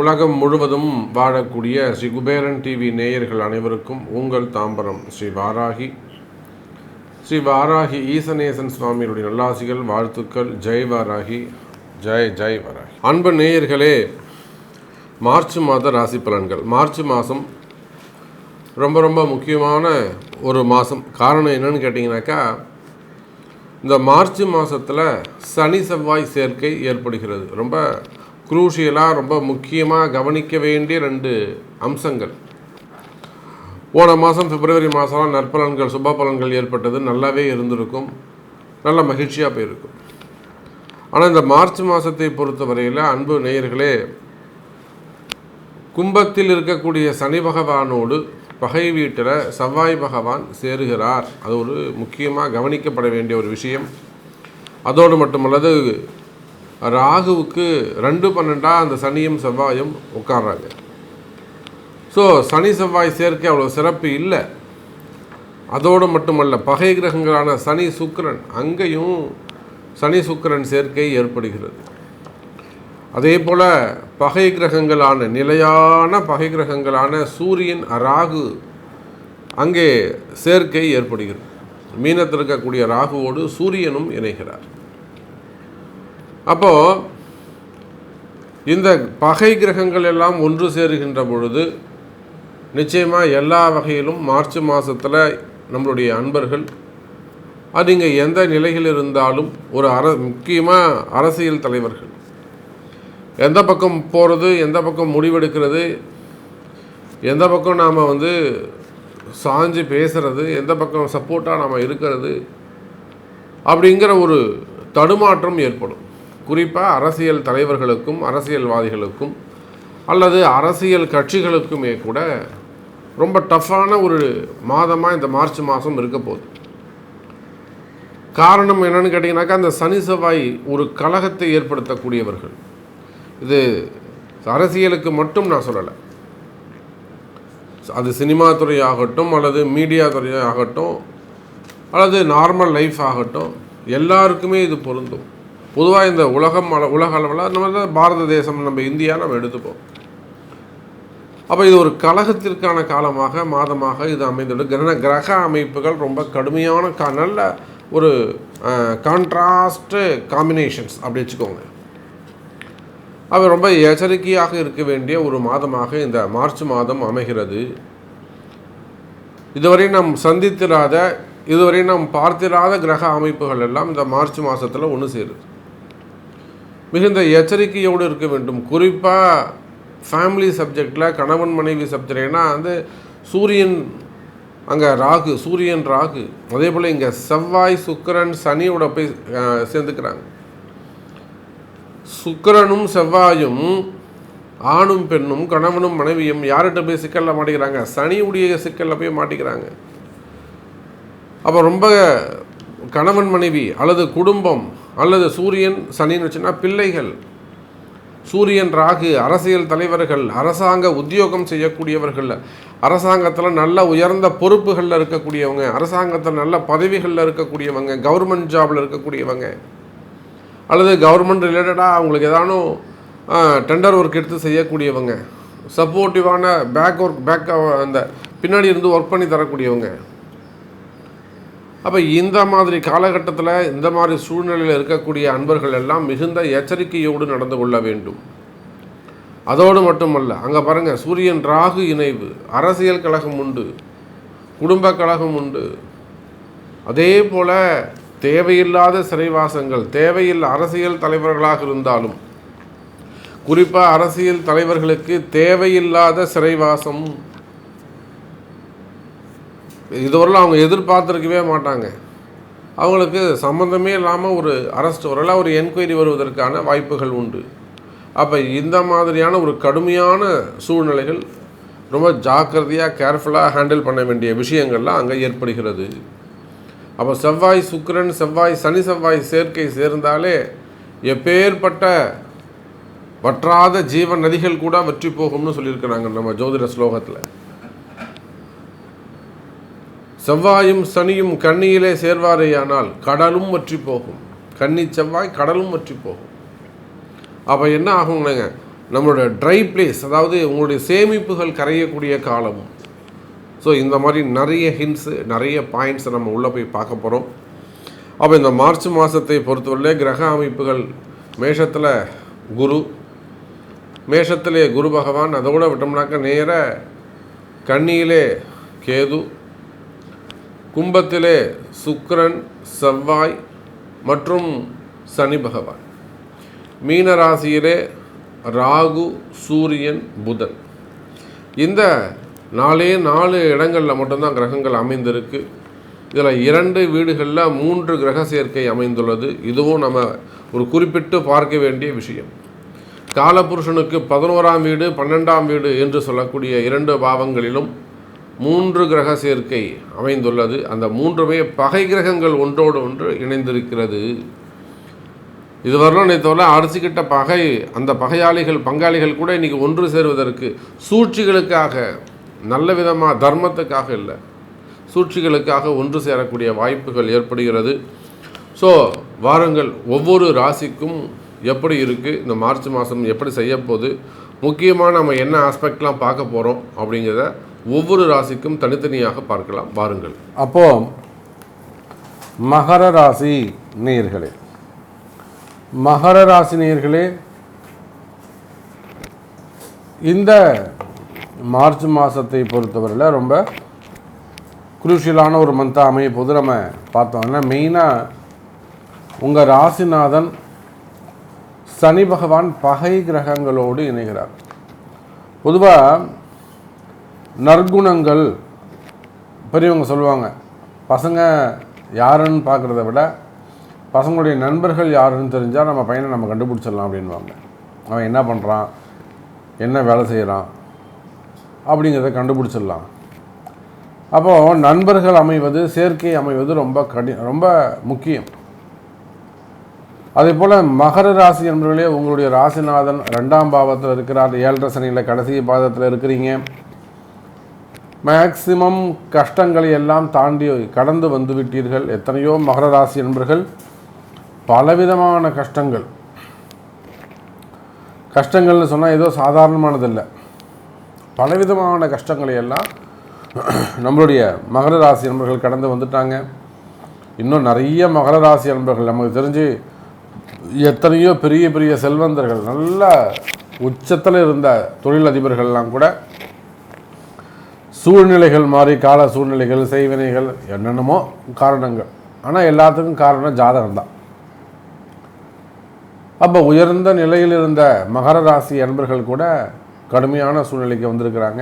உலகம் முழுவதும் வாழக்கூடிய ஸ்ரீ குபேரன் டிவி நேயர்கள் அனைவருக்கும் உங்கள் தாம்பரம் ஸ்ரீ வாராகி ஈசநேசன் சுவாமியுடைய நல்லாசிகள், வாழ்த்துக்கள். ஜெய் வாராகி, ஜெய் ஜெய் வாராகி. அன்பு நேயர்களே, மார்ச் மாத ராசி பலன்கள். மார்ச் மாதம் ரொம்ப ரொம்ப முக்கியமான ஒரு மாதம். காரணம் என்னன்னு கேட்டிங்கனாக்கா, இந்த மார்ச் மாதத்தில் சனி செவ்வாய் சேர்க்கை ஏற்படுகிறது. ரொம்ப குரூஷியலாக, ரொம்ப முக்கியமாக கவனிக்க வேண்டிய 2 அம்சங்கள். போன மாதம் பிப்ரவரி மாதம் நற்பலன்கள், சுப பலன்கள் ஏற்பட்டது, நல்லாவே இருந்திருக்கும், நல்ல மகிழ்ச்சியாக போயிருக்கும். ஆனால் இந்த மார்ச் மாதத்தை பொறுத்தவரையில் அன்பு நேயர்களே, கும்பத்தில் இருக்கக்கூடிய சனி பகவானோடு பகை வீட்டில் செவ்வாய் பகவான் சேருகிறார். அது ஒரு முக்கியமாக கவனிக்கப்பட வேண்டிய ஒரு விஷயம். அதோடு மட்டுமல்லது, ராகுவுக்கு 2-12 அந்த சனியும் செவ்வாயும் உட்கார்றாங்க. ஸோ சனி செவ்வாய் சேர்க்கை அவ்வளோ சிறப்பு இல்லை. அதோடு மட்டுமல்ல, பகை கிரகங்களான சனி சுக்கிரன், அங்கேயும் சனி சுக்கிரன் சேர்க்கை ஏற்படுகிறது. அதே போல் பகை கிரகங்களான, நிலையான பகை கிரகங்களான சூரியன் ராகு, அங்கே சேர்க்கை ஏற்படுகிறது. மீனத்தில் இருக்கக்கூடிய ராகுவோடு சூரியனும் இணைகிறார். அப்போது இந்த பகை கிரகங்கள் எல்லாம் ஒன்று சேருகின்ற பொழுது நிச்சயமாக எல்லா வகையிலும் மார்ச் மாதத்தில் நம்மளுடைய அன்பர்கள், அது இங்கே எந்த நிலையில் இருந்தாலும், ஒரு முக்கியமாக அரசியல் தலைவர்கள் எந்த பக்கம் போகிறது, எந்த பக்கம் முடிவெடுக்கிறது, எந்த பக்கம் நாம் சாஞ்சு பேசுகிறது, எந்த பக்கம் சப்போர்ட்டாக நாம் இருக்கிறது, அப்படிங்கிற ஒரு தடுமாற்றம் ஏற்படும். குறிப்பாக அரசியல் தலைவர்களுக்கும் அரசியல்வாதிகளுக்கும் அல்லது அரசியல் கட்சிகளுக்குமே கூட ரொம்ப டஃப்பான ஒரு மாதமாக இந்த மார்ச் மாதம் இருக்க போகுது. காரணம் என்னன்னு கேட்டிங்கனாக்கா, அந்த சனி செவ்வாய் ஒரு கலகத்தை ஏற்படுத்தக்கூடியவர்கள். இது அரசியலுக்கு மட்டும் நான் சொல்லலை, அது சினிமா துறையாகட்டும் அல்லது மீடியா துறையாகட்டும் அல்லது நார்மல் லைஃப் ஆகட்டும், எல்லாருக்குமே இது பொருந்தும். பொதுவாக இந்த உலக அளவில் நம்ம பாரத தேசம், நம்ம இந்தியா நம்ம எடுத்துப்போம். அப்போ இது ஒரு கலகத்திற்கான காலமாக, மாதமாக இது அமைந்துள்ளது. கிரக அமைப்புகள் ரொம்ப கடுமையான நல்ல ஒரு கான்ட்ராஸ்ட்டு காம்பினேஷன்ஸ் அப்படி வச்சுக்கோங்க. அது ரொம்ப எச்சரிக்கையாக இருக்க வேண்டிய ஒரு மாதமாக இந்த மார்ச் மாதம் அமைகிறது. இதுவரை நாம் சந்தித்திராத, இதுவரை நாம் பார்த்திராத கிரக அமைப்புகள் எல்லாம் இந்த மார்ச் மாதத்தில் ஒன்று சேருது. மிகுந்த எச்சரிக்கையோடு இருக்க வேண்டும். குறிப்பாக ஃபேமிலி சப்ஜெக்டில், கணவன் மனைவி சப்ஜெக்ட்னா சூரியன் அங்கே ராகு, சூரியன் ராகு, அதே போல் இங்கே செவ்வாய் சுக்கிரன் சனியோட போய் சேர்ந்துக்கிறாங்க. சுக்கிரனும் செவ்வாயும், ஆணும் பெண்ணும், கணவனும் மனைவியும் யார்கிட்ட போய் சிக்கலில் மாட்டிக்கிறாங்க? சனியுடைய சிக்கலில் போய் மாட்டிக்கிறாங்க. அப்போ ரொம்ப கணவன் மனைவி அல்லது குடும்பம் அல்லது சூரியன் சனின்னு வச்சுன்னா பிள்ளைகள், சூரியன் ராகு அரசியல் தலைவர்கள், அரசாங்க உத்தியோகம் செய்யக்கூடியவர்கள், அரசாங்கத்தில் நல்ல உயர்ந்த பொறுப்புகளில் இருக்கக்கூடியவங்க, அரசாங்கத்தில் நல்ல பதவிகளில் இருக்கக்கூடியவங்க, கவர்மெண்ட் ஜாபில் இருக்கக்கூடியவங்க, அல்லது கவர்மெண்ட் ரிலேட்டடாக அவங்களுக்கு ஏதானும் டெண்டர் ஒர்க் எடுத்து செய்யக்கூடியவங்க, சப்போர்ட்டிவான பேக் அந்த பின்னாடி இருந்து ஒர்க் பண்ணி தரக்கூடியவங்க. அப்போ இந்த மாதிரி காலகட்டத்தில், இந்த மாதிரி சூழ்நிலையில் இருக்கக்கூடிய அன்பர்கள் எல்லாம் மிகுந்த எச்சரிக்கையோடு நடந்து கொள்ள வேண்டும். அதோடு மட்டுமல்ல, அங்கே பாருங்கள், சூரியன் ராகு இணைவு, அரசியல் கழகம் உண்டு, குடும்ப கழகம் உண்டு. அதே போல் தேவையில்லாத சிறைவாசங்கள், தேவையில்லை அரசியல் தலைவர்களாக இருந்தாலும், குறிப்பாக அரசியல் தலைவர்களுக்கு தேவையில்லாத சிறைவாசம் இதுவரையில் அவங்க எதிர்பார்த்துருக்கவே மாட்டாங்க. அவங்களுக்கு சம்மந்தமே இல்லாமல் ஒரு அரெஸ்ட் வரல, ஒரு என்கொயரி வருவதற்கான வாய்ப்புகள் உண்டு. அப்போ இந்த மாதிரியான ஒரு கடுமையான சூழ்நிலைகள் ரொம்ப ஜாக்கிரதையாக, கேர்ஃபுல்லாக ஹேண்டில் பண்ண வேண்டிய விஷயங்கள்லாம் அங்கே ஏற்படுகிறது. அப்போ செவ்வாய் சுக்கிரன், செவ்வாய் சனி செவ்வாய் சேர்க்கை சேர்ந்தாலே எப்பேற்பட்ட வற்றாத ஜீவன் நதிகள் கூட வற்றி போகும்னு சொல்லியிருக்கிறாங்க நம்ம ஜோதிட ஸ்லோகத்தில். செவ்வாயும் சனியும் கன்னியிலே சேர்வாரேயானால் கடலும் வற்றி போகும். கன்னி செவ்வாய் கடலும் வற்றி போகும். அப்போ என்ன ஆகுங்க, நம்மளோட ட்ரை பிளேஸ், அதாவது உங்களுடைய சேமிப்புகள் கரையக்கூடிய காலமும். ஸோ இந்த மாதிரி நிறைய ஹிண்ட்ஸு, நிறைய பாயிண்ட்ஸை நம்ம உள்ளே போய் பார்க்க போகிறோம். அப்போ இந்த மார்ச் மாதத்தை பொறுத்தவரை கிரக அமைப்புகள், மேஷத்தில் குரு, மேஷத்திலே குரு பகவான், அதோட விட்டோம்னாக்க நேர கன்னியிலே கேது, கும்பத்திலே சுக்கிரன், செவ்வாய் மற்றும் சனி பகவான், மீன ராசியிலே ராகு, சூரியன், புதன். இந்த 4 இடங்களில் மட்டும்தான் கிரகங்கள் அமைந்திருக்கு. இதில் 2 வீடுகளில் 3 கிரக சேர்க்கை அமைந்துள்ளது. இதுவும் நம்ம ஒரு குறிப்பிட்டு பார்க்க வேண்டிய விஷயம். காலபுருஷனுக்கு 11ஆம் வீடு, 12ஆம் வீடு என்று சொல்லக்கூடிய 2 பாவங்களிலும் 3 கிரக சேர்க்கை அமைந்துள்ளது. அந்த 3மே பகை கிரகங்கள் ஒன்றோடு ஒன்று இணைந்திருக்கிறது. இதுவரையிலும் தவிர அரிசிக்கிட்ட பகை, அந்த பகையாளிகள், பங்காளிகள் கூட இன்றைக்கி ஒன்று சேருவதற்கு சூழ்ச்சிகளுக்காக, நல்ல விதமாக தர்மத்துக்காக இல்லை, சூழ்ச்சிகளுக்காக ஒன்று சேரக்கூடிய வாய்ப்புகள் ஏற்படுகிறது. ஸோ வாருங்கள், ஒவ்வொரு ராசிக்கும் எப்படி இருக்குது, இந்த மார்ச் மாதம் எப்படி செய்யப்போகுது, முக்கியமாக நம்ம என்ன ஆஸ்பெக்ட்லாம் பார்க்க போகிறோம் அப்படிங்கிறத ஒவ்வொரு ராசிக்கும் தனித்தனியாக பார்க்கலாம். வாருங்கள். அப்போது மகர ராசி நேயர்களே, மகர ராசி நேயர்களே, இந்த மார்ச் மாதத்தை பொறுத்தவரையில் ரொம்ப குரூஷியலான ஒரு மந்தாக அமைய போது நம்ம பார்த்தோம்னா, மெயினாக உங்கள் ராசிநாதன் சனி பகவான் பகை கிரகங்களோடு இணைகிறார். பொதுவாக நற்குணங்கள் பெரியவங்க சொல்லுவாங்க, பசங்க யாருன்னு பார்க்குறத விட பசங்களுடைய நண்பர்கள் யாருன்னு தெரிஞ்சால் நம்ம பையனை நம்ம கண்டுபிடிச்சிடலாம் அப்படின்வாங்க. அவன் என்ன பண்ணுறான், என்ன வேலை செய்கிறான் அப்படிங்கிறத கண்டுபிடிச்சிடலாம். அப்போது நண்பர்கள் அமைவது, சேர்க்கை அமைவது ரொம்ப முக்கியம். அதே போல் மகர ராசி என்பவர்களே, உங்களுடைய ராசிநாதன் 2ஆம் பாவத்தில் இருக்கிறார். 7.5 சனியில் கடைசி பாதத்தில் இருக்கிறீங்க. மேக்சிமம் கஷ்டங்களை எல்லாம் தாண்டி கடந்து வந்து விட்டீர்கள். எத்தனையோ மகர ராசி என்பவர்கள் பலவிதமான கஷ்டங்கள்னு சொன்னால் ஏதோ சாதாரணமானதில்லை, பலவிதமான கஷ்டங்களை எல்லாம் நம்மளுடைய மகர ராசி நண்பர்கள் கடந்து வந்துட்டாங்க. இன்னும் நிறைய மகர ராசி நண்பர்கள் நமக்கு தெரிஞ்சு எத்தனையோ பெரிய பெரிய செல்வந்தர்கள், நல்ல உச்சத்தில் இருந்த தொழிலதிபர்கள்லாம் கூட சூழ்நிலைகள் மாறி, கால சூழ்நிலைகள், செய்வினைகள், என்னென்னமோ காரணங்கள், ஆனால் எல்லாத்துக்கும் காரணம் ஜாதகம் தான். அப்போ உயர்ந்த நிலையில் இருந்த மகர ராசி அன்பர்கள் கூட கடுமையான சூழ்நிலைக்கு வந்திருக்கிறாங்க.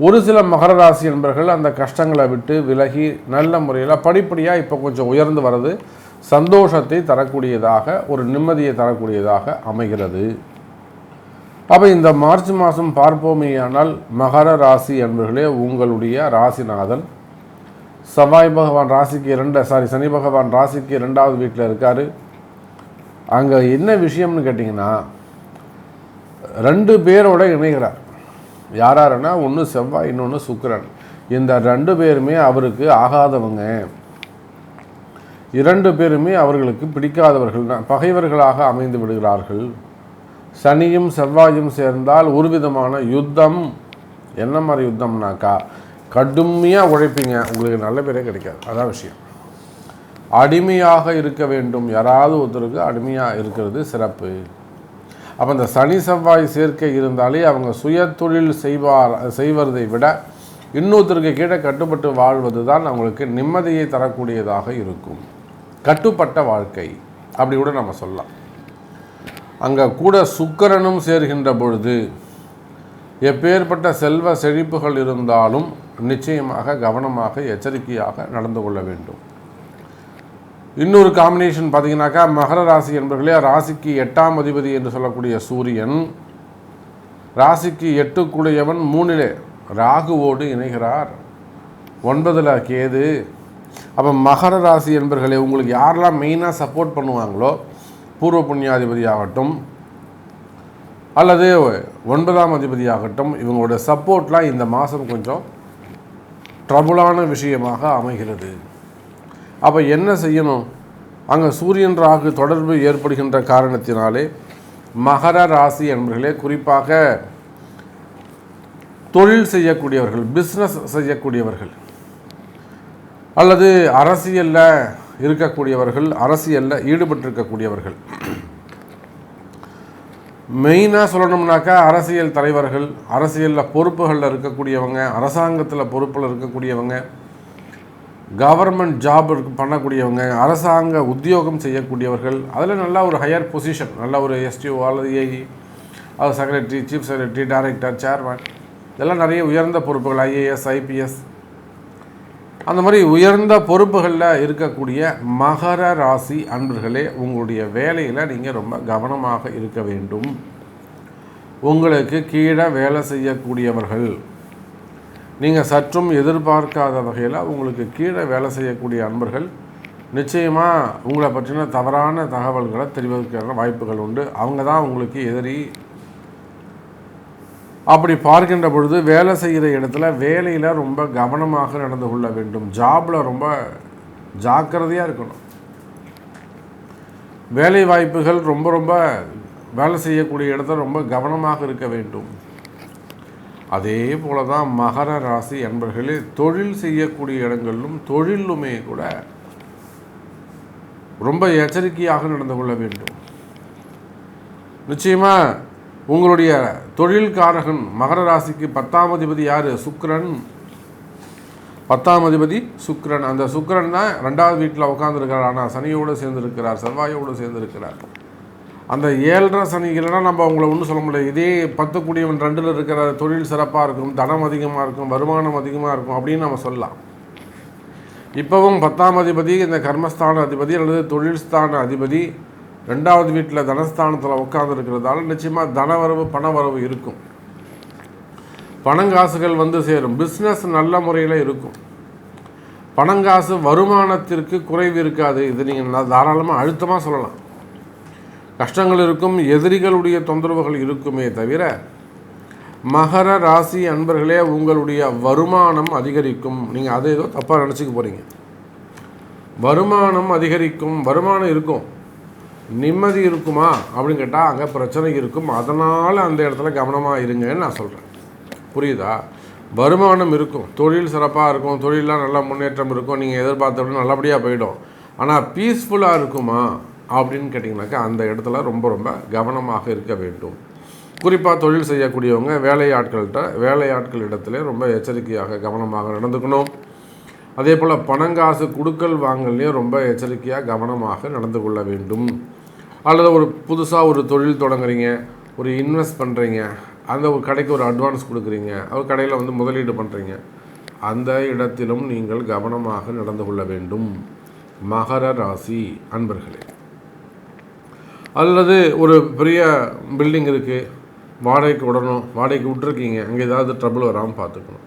ஒரு சில மகர ராசி அன்பர்கள் அந்த கஷ்டங்களை விட்டு விலகி நல்ல முறையில் படிப்படியாக இப்போ கொஞ்சம் உயர்ந்து வர்றது சந்தோஷத்தை தரக்கூடியதாக, ஒரு நிம்மதியை தரக்கூடியதாக அமைகிறது. அப்போ இந்த மார்ச் மாதம் பார்ப்போமேயானால், மகர ராசி அன்பர்களே, உங்களுடைய ராசிநாதன் செவ்வாய் பகவான் ராசிக்கு சனி பகவான் ராசிக்கு 2ஆவது வீட்டில் இருக்கார். அங்கே என்ன விஷயம்னு கேட்டிங்கன்னா, 2 பேரோட இணைகிறார். யாருன்னா, ஒன்று செவ்வாய், இன்னொன்று சுக்கிரன். இந்த 2 பேருமே அவருக்கு ஆகாதவங்க, 2 பேருமே அவர்களுக்கு பிடிக்காதவர்கள், பகைவர்களாக அமைந்து விடுகிறார்கள். சனியும் செவ்வாயும் சேர்ந்தால் ஒரு விதமான யுத்தம். என்ன மாதிரி யுத்தம்னாக்கா, கடுமையாக உழைப்பீங்க, உங்களுக்கு நல்ல பேரே கிடைக்காது. அதான் விஷயம். அடிமையாக இருக்க வேண்டும், யாராவது ஒருத்தருக்கு அடிமையாக இருக்கிறது சிறப்பு. அப்போ இந்த சனி செவ்வாய் சேர்க்கை இருந்தாலே அவங்க சுய தொழில் செய்வதை விட இன்னொருத்தருக்கு கீழே கட்டுப்பட்டு வாழ்வது தான் அவங்களுக்கு நிம்மதியை தரக்கூடியதாக இருக்கும். கட்டுப்பட்ட வாழ்க்கை அப்படி கூட நம்ம சொல்லலாம். அங்கே கூட சுக்கிரனும் சேர்கின்ற பொழுது எப்பேற்பட்ட செல்வ செழிப்புகள் இருந்தாலும் நிச்சயமாக கவனமாக எச்சரிக்கையாக நடந்து கொள்ள வேண்டும். இன்னொரு காம்பினேஷன் பார்த்தீங்கன்னாக்கா, மகர ராசி என்பவர்களே, ராசிக்கு 8ஆம் அதிபதி என்று சொல்லக்கூடிய சூரியன் ராசிக்கு 8 கூடியவன் 3லே ராகுவோடு இணைகிறார், 9ல் கேது. அப்போ மகர ராசி என்பவர்களே, உங்களுக்கு யாரெல்லாம் மெயினாக சப்போர்ட் பண்ணுவாங்களோ, பூர்வ புண்ணியாதிபதி ஆகட்டும் அல்லது 9ஆம் அதிபதி ஆகட்டும், இவங்களோட சப்போர்ட்லாம் இந்த மாதம் கொஞ்சம் ட்ரபுளான விஷயமாக அமைகிறது. அப்போ என்ன செய்யணும்? அங்கே சூரியன் ராகு தொடர்பு ஏற்படுகின்ற காரணத்தினாலே மகர ராசி என்பர்களே, குறிப்பாக தொழில் செய்யக்கூடியவர்கள், பிஸ்னஸ் செய்யக்கூடியவர்கள், அல்லது அரசியலில் இருக்கக்கூடியவர்கள், அரசியலில் ஈடுபட்டிருக்கக்கூடியவர்கள், மெயினாக சொல்லணும்னாக்கா அரசியல் தலைவர்கள், அரசியலில் பொறுப்புகளில் இருக்கக்கூடியவங்க, அரசாங்கத்தில் பொறுப்பில் இருக்கக்கூடியவங்க, கவர்மெண்ட் ஜாப் பண்ணக்கூடியவங்க, அரசாங்க உத்தியோகம் செய்யக்கூடியவர்கள், அதில் நல்ல ஒரு ஹையர் பொசிஷன், நல்ல ஒரு எஸ்டிஓ அல்லது ஏஇ, அது secretary, chief secretary, director, chairman, இதெல்லாம் நிறைய உயர்ந்த பொறுப்புகள், ஐஏஎஸ், ஐபிஎஸ், அந்த மாதிரி உயர்ந்த பொறுப்புகளில் இருக்கக்கூடிய மகர ராசி அன்பர்களே, உங்களுடைய வேலையில் நீங்கள் ரொம்ப கவனமாக இருக்க வேண்டும். உங்களுக்கு கீழே வேலை செய்யக்கூடியவர்கள், நீங்கள் சற்றும் எதிர்பார்க்காத வகையில் உங்களுக்கு கீழே வேலை செய்யக்கூடிய அன்பர்கள் நிச்சயமாக உங்களை பற்றின தவறான தகவல்களை தெரிவிக்கிறதுக்கான வாய்ப்புகள் உண்டு. அவங்க தான் உங்களுக்கு எதிரி. அப்படி பார்க்கின்ற பொழுது வேலை செய்கிற இடத்துல வேலையில் ரொம்ப கவனமாக நடந்து கொள்ள வேண்டும். ஜாபில் ரொம்ப ஜாக்கிரதையாக இருக்கணும். வேலை வாய்ப்புகள் ரொம்ப ரொம்ப வேலை செய்யக்கூடிய இடத்துல ரொம்ப கவனமாக இருக்க வேண்டும். அதே போல தான் மகர ராசி என்பர்களே, தொழில் செய்யக்கூடிய இடங்களிலும் தொழிலுமே கூட ரொம்ப எச்சரிக்கையாக நடந்து கொள்ள வேண்டும். நிச்சயமாக உங்களுடைய தொழில்காரகன் மகர ராசிக்கு 10ஆம் அதிபதி யார்? சுக்கிரன். 10ஆம் அதிபதி சுக்கிரன். அந்த சுக்கிரன் தான் 2வது வீட்டில் உட்காந்துருக்கிறார். ஆனால் சனியோடு சேர்ந்துருக்கிறார், செவ்வாயோடு சேர்ந்துருக்கிறார். அந்த 7.5 சனிகள்னா நம்ம அவங்கள ஒன்றும் சொல்ல முடியாது. இதே 10 கூடியவன் 2ல் இருக்கிற தொழில் சிறப்பாக இருக்கும், தனம் அதிகமாக இருக்கும், வருமானம் அதிகமாக இருக்கும் அப்படின்னு நம்ம சொல்லலாம். இப்போவும் 10ஆம் அதிபதி இந்த கர்மஸ்தான அதிபதி அல்லது தொழில்ஸ்தான அதிபதி 2வது வீட்டில் தனஸ்தானத்தில் உட்கார்ந்துருக்கிறதால நிச்சயமாக தனவரவு, பணவரவு இருக்கும். பணங்காசுகள் வந்து சேரும். பிஸ்னஸ் நல்ல முறையில் இருக்கும். பணங்காசு வருமானத்திற்கு குறைவு இருக்காது. இது நீங்கள் தாராளமாக அழுத்தமாக சொல்லலாம். கஷ்டங்கள் இருக்கும், எதிரிகளுடைய தொந்தரவுகள் இருக்குமே தவிர மகர ராசி அன்பர்களே, உங்களுடைய வருமானம் அதிகரிக்கும். நீங்கள் அதை ஏதோ தப்பாக நினச்சிக்க போகிறீங்க. வருமானம் அதிகரிக்கும், வருமானம் இருக்கும். நிம்மதி இருக்குமா அப்படின்னு கேட்டால் அங்கே பிரச்சனை இருக்கும். அதனால் அந்த இடத்துல கவனமாக இருங்கன்னு நான் சொல்கிறேன். புரியுதா? வருமானம் இருக்கும், தொழில் சிறப்பாக இருக்கும், தொழிலெலாம் நல்ல முன்னேற்றம் இருக்கும், நீங்கள் எதிர்பார்த்தபடி நல்லபடியாக போயிடும். ஆனால் பீஸ்ஃபுல்லாக இருக்குமா அப்படின்னு கேட்டிங்கனாக்கா அந்த இடத்துல ரொம்ப ரொம்ப கவனமாக இருக்க வேண்டும். குறிப்பாக தொழில் செய்யக்கூடியவங்க வேலையாட்கள் இடத்துல ரொம்ப எச்சரிக்கையாக கவனமாக நடந்துக்கணும். அதே போல் பணங்காசு கொடுக்கல் வாங்கலையும் ரொம்ப எச்சரிக்கையாக கவனமாக நடந்து கொள்ள வேண்டும். அல்லது ஒரு புதுசாக ஒரு தொழில் தொடங்குறீங்க, ஒரு இன்வெஸ்ட் பண்ணுறீங்க, அந்த ஒரு கடைக்கு ஒரு அட்வான்ஸ் கொடுக்குறீங்க, ஒரு கடையில் வந்து முதலீடு பண்ணுறீங்க, அந்த இடத்திலும் நீங்கள் கவனமாக நடந்து கொள்ள வேண்டும் மகர ராசி அன்பர்களே. அல்லது ஒரு பெரிய பில்டிங் இருக்குது, வாடகைக்கு விடணும், வாடகைக்கு விட்டுருக்கீங்க, அங்கே ஏதாவது ட்ரபிள் வராமல் பார்த்துக்கணும்.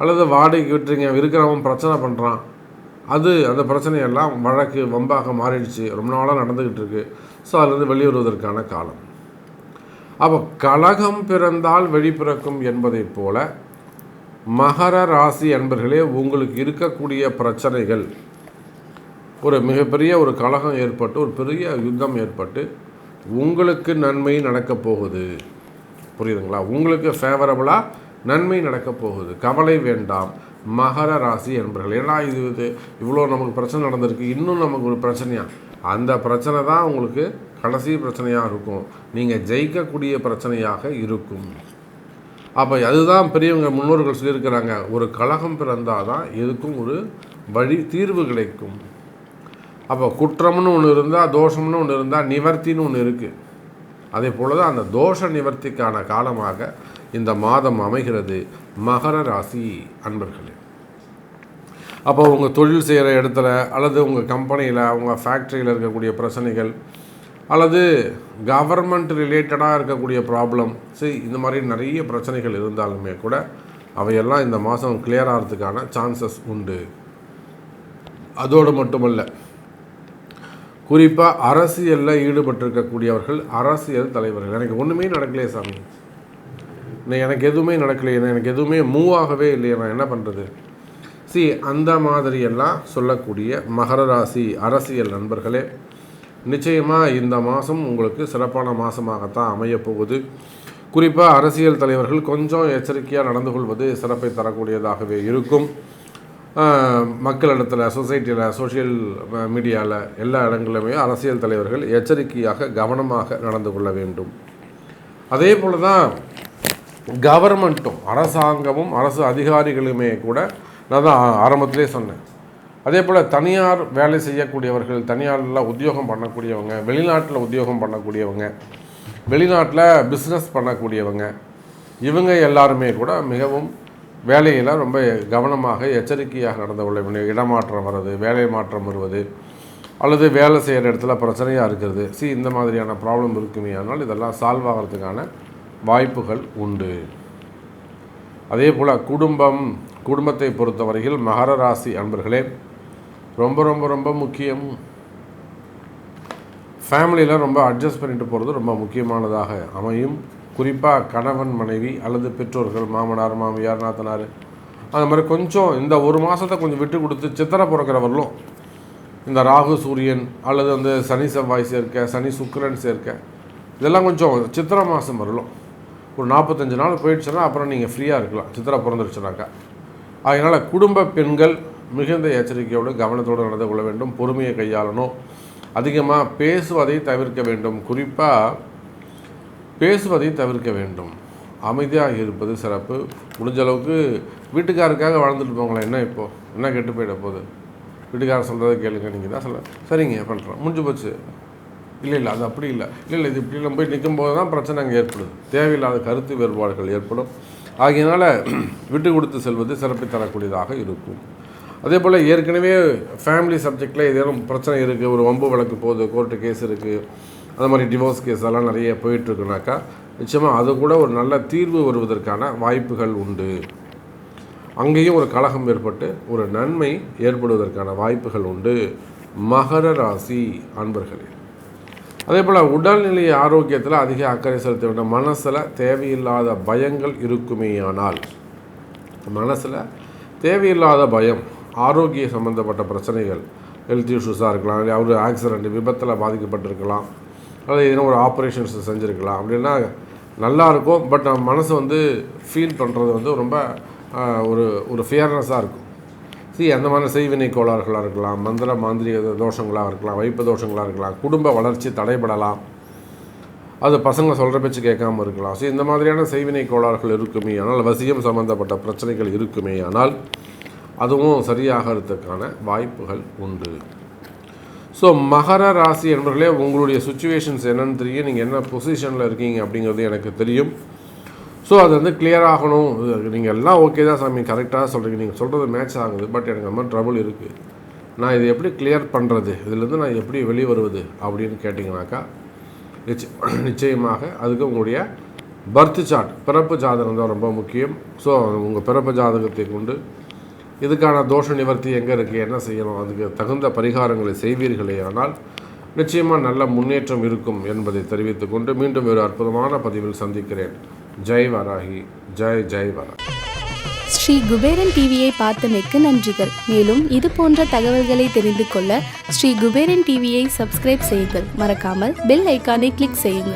அல்லது வாடகைக்கு விட்டுறீங்க, இருக்கிறவன் பிரச்சனை பண்ணுறான், அந்த பிரச்சனையெல்லாம் வழக்கு வம்பாக மாறிடுச்சு, ரொம்ப நாளாக நடந்துக்கிட்டு இருக்குது. ஸோ அதுலேருந்து வெளிவருவதற்கான காலம். அப்போ கலகம் பிறந்தால் வெளிப்பிறக்கும் என்பதை போல மகர ராசி அன்பர்களே, உங்களுக்கு இருக்கக்கூடிய பிரச்சனைகள், ஒரு மிகப்பெரிய ஒரு கலகம் ஏற்பட்டு, ஒரு பெரிய யுத்தம் ஏற்பட்டு உங்களுக்கு நன்மை நடக்கப் போகுது. புரியுதுங்களா? உங்களுக்கு ஃபேவரபுளாக நன்மை நடக்கப் போகுது. கவலை வேண்டாம் மகர ராசி என்பர்கள். ஏன்னா இது இவ்வளோ நமக்கு பிரச்சனை நடந்திருக்கு, இன்னும் நமக்கு ஒரு பிரச்சனையா, அந்த பிரச்சனை தான் உங்களுக்கு கடைசி பிரச்சனையாக இருக்கும். நீங்கள் ஜெயிக்கக்கூடிய பிரச்சனையாக இருக்கும். அப்போ அதுதான் பெரியவங்க முன்னோர்கள் சொல்லியிருக்கிறாங்க, ஒரு கலகம் பிறந்தால் தான் எதுக்கும் ஒரு வழி தீர்வு கிடைக்கும். அப்போ குற்றம்னு ஒன்று இருந்தால், தோஷம்னு ஒன்று இருந்தால், நிவர்த்தின்னு ஒன்று இருக்குது. அதே போல் தான் அந்த தோஷ நிவர்த்திக்கான காலமாக இந்த மாதம் அமைகிறது மகர ராசி அன்பர்களே. அப்போ உங்கள் தொழில் செய்கிற இடத்துல அல்லது உங்கள் கம்பெனியில், உங்கள் ஃபேக்ட்ரியில் இருக்கக்கூடிய பிரச்சனைகள், அல்லது கவர்மெண்ட் ரிலேட்டடாக இருக்கக்கூடிய ப்ராப்ளம், இந்த மாதிரி நிறைய பிரச்சனைகள் இருந்தாலுமே கூட அவையெல்லாம் இந்த மாதம் கிளியர் ஆகிறதுக்கான சான்சஸ் உண்டு. அதோடு மட்டுமல்ல, குறிப்பாக அரசியலில் ஈடுபட்டிருக்கக்கூடியவர்கள், அரசியல் தலைவர்கள், எனக்கு ஒன்றுமே நடக்கலையே சாமி, எனக்கு எதுவுமே நடக்கலையே, எனக்கு எதுவுமே மூவ் ஆகவே இல்லையே, நான் என்ன பண்ணுறது? அந்த மாதிரியெல்லாம் சொல்லக்கூடிய மகர ராசி அரசியல் நண்பர்களே, நிச்சயமாக இந்த மாதம் உங்களுக்கு சிறப்பான மாதமாகத்தான் அமையப்போகுது. குறிப்பாக அரசியல் தலைவர்கள் கொஞ்சம் எச்சரிக்கையாக நடந்து கொள்வது சிறப்பை தரக்கூடியதாகவே இருக்கும். மக்களிடத்தில், சொசைட்டியில், சோஷியல் மீடியாவில் எல்லா இடங்களிலுமே அரசியல் தலைவர்கள் எச்சரிக்கையாக கவனமாக நடந்து கொள்ள வேண்டும். அதே போல் தான் கவர்மெண்ட்டும், அரசாங்கமும் அரசு அதிகாரிகளுமே கூட, நான் தான் ஆரம்பத்திலே சொன்னேன். அதே போல் தனியார் வேலை செய்யக்கூடியவர்கள், தனியாரில் உத்தியோகம் பண்ணக்கூடியவங்க, வெளிநாட்டில் உத்தியோகம் பண்ணக்கூடியவங்க, வெளிநாட்டில் பிஸ்னஸ் பண்ணக்கூடியவங்க, இவங்க எல்லாருமே கூட மிகவும் வேலையில் ரொம்ப கவனமாக எச்சரிக்கையாக நடந்து கொள்ள வேண்டும். இடமாற்றம் வர்றது, வேலை மாற்றம் வருவது, அல்லது வேலை செய்கிற இடத்துல பிரச்சனையாக இருக்கிறது, இந்த மாதிரியான ப்ராப்ளம் இருக்குமே. ஆனால் இதெல்லாம் சால்வ் ஆகிறதுக்கான வாய்ப்புகள் உண்டு. அதே போல் குடும்பத்தை பொறுத்தவரையில் மகர ராசி அன்பர்களே ரொம்ப ரொம்ப ரொம்ப முக்கியம். ஃபேமிலியில் ரொம்ப அட்ஜஸ்ட் பண்ணிட்டு போகிறது ரொம்ப முக்கியமானதாக அமையும். குறிப்பாக கணவன் மனைவி அல்லது பெற்றோர்கள், மாமனார் மாமியார் நாத்தனார், அந்த மாதிரி கொஞ்சம் இந்த ஒரு மாதத்தை கொஞ்சம் விட்டு கொடுத்து, சித்திரை பிறக்கிறவர்களும் இந்த ராகு சூரியன் அல்லது சனி செவ்வாய் சேர்க்க, சனி சுக்கிரன் சேர்க்க, இதெல்லாம் கொஞ்சம் சித்திரை மாதம் வரலாம். ஒரு 45 நாள் போயிடுச்சுன்னா அப்புறம் நீங்கள் ஃப்ரீயாக இருக்கலாம், சித்திரை பிறந்துருச்சுனாக்கா. அதனால் குடும்ப பெண்கள் மிகுந்த எச்சரிக்கையோடு கவனத்தோடு நடந்து கொள்ள வேண்டும். பொறுமையை கையாளணும். அதிகமாக பேசுவதை தவிர்க்க வேண்டும். குறிப்பாக பேசுவதை தவிர்க்க வேண்டும். அமைதியாக இருப்பது சிறப்பு. முடிஞ்ச அளவுக்கு வீட்டுக்காருக்காக வாழ்ந்துட்டு போங்களேன். என்ன கெட்டு போயிட போகுது? வீட்டுக்காரர் சொல்கிறத கேளுங்க. நீங்கள் தான் சொல்ல சரிங்க பண்ணுறோம், முடிஞ்சு போச்சு. இல்லை அது அப்படி இல்லை, இது இப்படி நம்ம போய் நிற்கும்போது தான் பிரச்சனை அங்கே ஏற்படுது. தேவையில்லாத கருத்து வேறுபாடுகள் ஏற்படும். ஆகையினால் விட்டு கொடுத்து செல்வது சிறப்பை தரக்கூடியதாக இருக்கும். அதே போல் ஏற்கனவே ஃபேமிலி சப்ஜெக்டில் ஏதேனும் பிரச்சனை இருக்குது, ஒரு வம்பு வழக்கு போகுது, கோர்ட்டு கேஸ் இருக்குது, அந்த மாதிரி டிவோர்ஸ் கேஸ் எல்லாம் நிறைய போயிட்டுருக்குனாக்கா நிச்சயமாக அது கூட ஒரு நல்ல தீர்வு வருவதற்கான வாய்ப்புகள் உண்டு. அங்கேயும் ஒரு கலகம் ஏற்பட்டு ஒரு நன்மை ஏற்படுவதற்கான வாய்ப்புகள் உண்டு மகர ராசி அன்பர்களே. அதே போல் உடல்நிலை ஆரோக்கியத்தில் அதிக அக்கறை செலுத்த வேண்டும். மனசில் தேவையில்லாத பயங்கள் இருக்குமேயானால், மனசில் தேவையில்லாத பயம், ஆரோக்கிய சம்மந்தப்பட்ட பிரச்சனைகள், ஹெல்த் இஷ்யூஸாக இருக்கலாம், இல்லை ஒரு ஆக்சிடெண்ட் விபத்தில் பாதிக்கப்பட்டிருக்கலாம், அல்லது எதனா ஒரு ஆப்ரேஷன்ஸ் செஞ்சுருக்கலாம். அப்படின்னா நல்லாயிருக்கும். பட் நம்ம மனசு ஃபீல் பண்ணுறது ரொம்ப ஒரு ஃபியர்னஸாக இருக்கும். அந்த மாதிரி செய்வினை கோளாறுகளாக இருக்கலாம், மந்திர மாந்திரிக தோஷங்களாக இருக்கலாம், வைப்பு தோஷங்களாக இருக்கலாம், குடும்ப வளர்ச்சி தடைபடலாம், அது பசங்க சொல்கிற பேச்சு கேட்காமல் இருக்கலாம். இந்த மாதிரியான செய்வினை கோளாறுகள் இருக்குமே ஆனால், வசியம் சம்மந்தப்பட்ட பிரச்சனைகள் இருக்குமே ஆனால் அதுவும் சரியாகிறதுக்கான வாய்ப்புகள் உண்டு. மகர ராசி என்பவர்களே, உங்களுடைய சுச்சுவேஷன்ஸ் என்னன்னு தெரியும், நீங்கள் என்ன பொசிஷனில் இருக்கீங்க அப்படிங்கிறது எனக்கு தெரியும். அது கிளியர் ஆகணும். நீங்கள் எல்லாம் ஓகே தான் சாமி, கரெக்டாக சொல்கிறீங்க, நீங்கள் சொல்கிறது மேட்ச் ஆகுது, பட் எனக்கு அந்த மாதிரி ட்ரபுள் இருக்குது, நான் இதை எப்படி கிளியர் பண்ணுறது, இதிலேருந்து நான் எப்படி வெளியே வருவது அப்படின்னு கேட்டிங்கனாக்கா நிச்சயமாக அதுக்கு உங்களுடைய பர்த் சார்ட், பிறப்பு ஜாதகம் தான் ரொம்ப முக்கியம். உங்கள் பிறப்பு ஜாதகத்தை கொண்டு இதுக்கான தோஷ நிவர்த்தி எங்கே இருக்குது, என்ன செய்யணும், அதுக்கு தகுந்த பரிகாரங்களை செய்வீர்களே ஆனால் நிச்சயமாக நல்ல முன்னேற்றம் இருக்கும் என்பதை தெரிவித்துக்கொண்டு மீண்டும் ஒரு அற்புதமான பதிவில் சந்திக்கிறேன். ஜெய் வராகி, ஜெய் வராகி. ஸ்ரீ குபேரன் டிவியை பார்த்தமைக்கு நன்றிகள். மேலும் இது போன்ற தகவல்களை தெரிந்து கொள்ள ஸ்ரீ குபேரன் டிவியை சப்ஸ்கிரைப் செய்யுங்கள். மறக்காமல் பெல் ஐக்கானை கிளிக் செய்யுங்கள்.